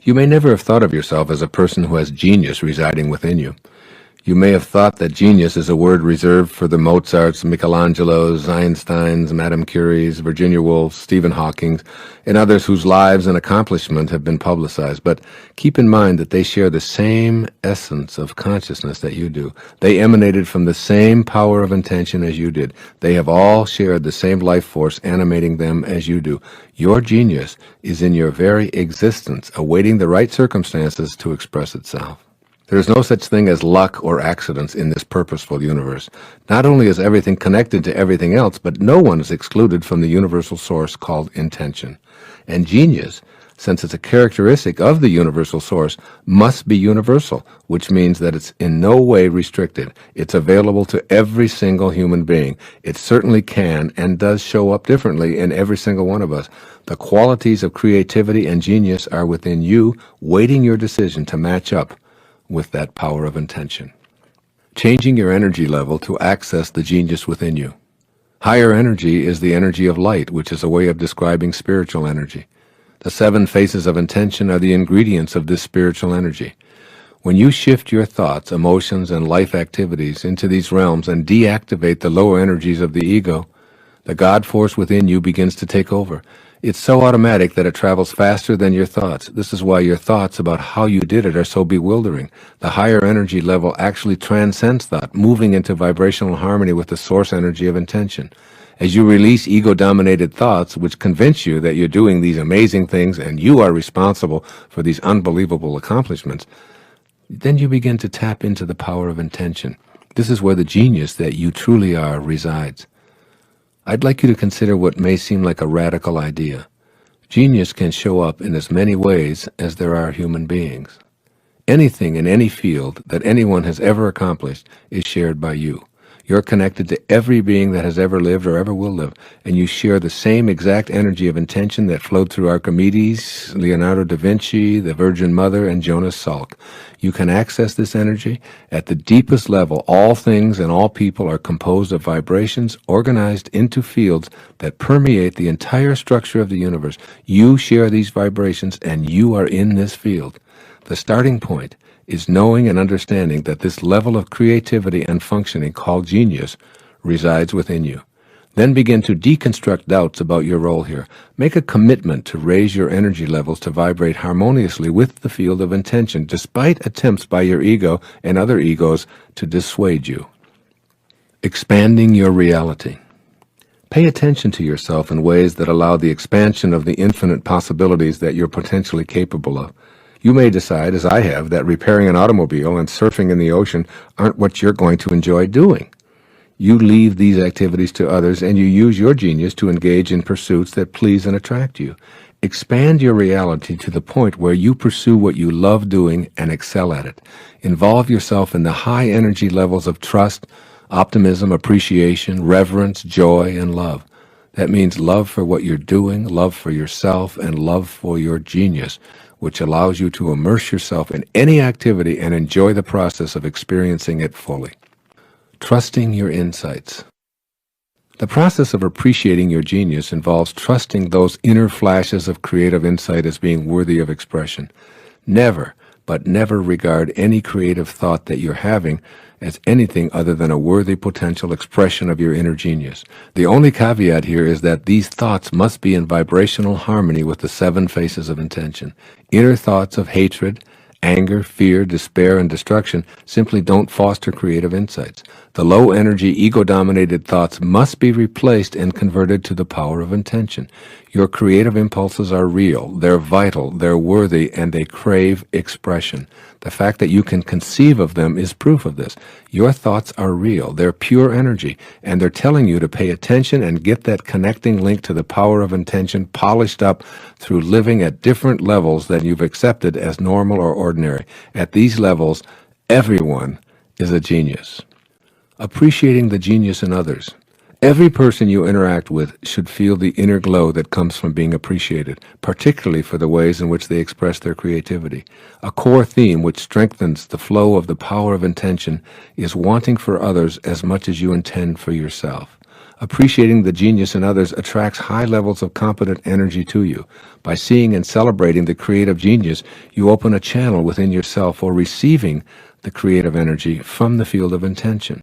You may never have thought of yourself as a person who has genius residing within you. You may have thought that genius is a word reserved for the Mozarts, Michelangelos, Einsteins, Madame Curies, Virginia Woolfs, Stephen Hawking, and others whose lives and accomplishment have been publicized. But keep in mind that they share the same essence of consciousness that you do. They emanated from the same power of intention as you did. They have all shared the same life force animating them as you do. Your genius is in your very existence, awaiting the right circumstances to express itself. There is no such thing as luck or accidents in this purposeful universe. Not only is everything connected to everything else, but no one is excluded from the universal source called intention. And genius, since it's a characteristic of the universal source, must be universal, which means that it's in no way restricted. It's available to every single human being. It certainly can and does show up differently in every single one of us. The qualities of creativity and genius are within you, waiting your decision to match up with that power of intention. Changing your energy level to access the genius within you. Higher energy is the energy of light, which is a way of describing spiritual energy. The 7 phases of intention are the ingredients of this spiritual energy. When you shift your thoughts, emotions, and life activities into these realms and deactivate the lower energies of the ego, the God force within you begins to take over. It's so automatic that it travels faster than your thoughts. This is why your thoughts about how you did it are so bewildering. The higher energy level actually transcends thought, moving into vibrational harmony with the source energy of intention. As you release ego-dominated thoughts, which convince you that you're doing these amazing things and you are responsible for these unbelievable accomplishments, then you begin to tap into the power of intention. This is where the genius that you truly are resides. I'd like you to consider what may seem like a radical idea. Genius can show up in as many ways as there are human beings. Anything in any field that anyone has ever accomplished is shared by you. You're connected to every being that has ever lived or ever will live, and you share the same exact energy of intention that flowed through Archimedes, Leonardo da Vinci, the Virgin Mother, and Jonas Salk. You can access this energy. At the deepest level, all things and all people are composed of vibrations organized into fields that permeate the entire structure of the universe. You share these vibrations, and you are in this field. The starting point is knowing and understanding that this level of creativity and functioning called genius resides within you. Then begin to deconstruct doubts about your role here. Make a commitment to raise your energy levels to vibrate harmoniously with the field of intention, despite attempts by your ego and other egos to dissuade you. Expanding your reality. Pay attention to yourself in ways that allow the expansion of the infinite possibilities that you're potentially capable of. You may decide, as I have, that repairing an automobile and surfing in the ocean aren't what you're going to enjoy doing. You leave these activities to others, and you use your genius to engage in pursuits that please and attract you. Expand your reality to the point where you pursue what you love doing and excel at it. Involve yourself in the high energy levels of trust, optimism, appreciation, reverence, joy, and love. That means love for what you're doing, love for yourself, and love for your genius, which allows you to immerse yourself in any activity and enjoy the process of experiencing it fully. Trusting your insights. The process of appreciating your genius involves trusting those inner flashes of creative insight as being worthy of expression. Never, but never regard any creative thought that you're having as anything other than a worthy potential expression of your inner genius. The only caveat here is that these thoughts must be in vibrational harmony with the 7 phases of intention. Inner thoughts of hatred, anger, fear, despair, and destruction simply don't foster creative insights. The low-energy, ego-dominated thoughts must be replaced and converted to the power of intention. Your creative impulses are real, they're vital, they're worthy, and they crave expression. The fact that you can conceive of them is proof of this. Your thoughts are real, they're pure energy, and they're telling you to pay attention and get that connecting link to the power of intention polished up through living at different levels than you've accepted as normal or ordinary. At these levels, everyone is a genius. Appreciating the genius in others. Every person you interact with should feel the inner glow that comes from being appreciated, particularly for the ways in which they express their creativity. A core theme which strengthens the flow of the power of intention is wanting for others as much as you intend for yourself. Appreciating the genius in others attracts high levels of competent energy to you. By seeing and celebrating the creative genius, you open a channel within yourself for receiving the creative energy from the field of intention.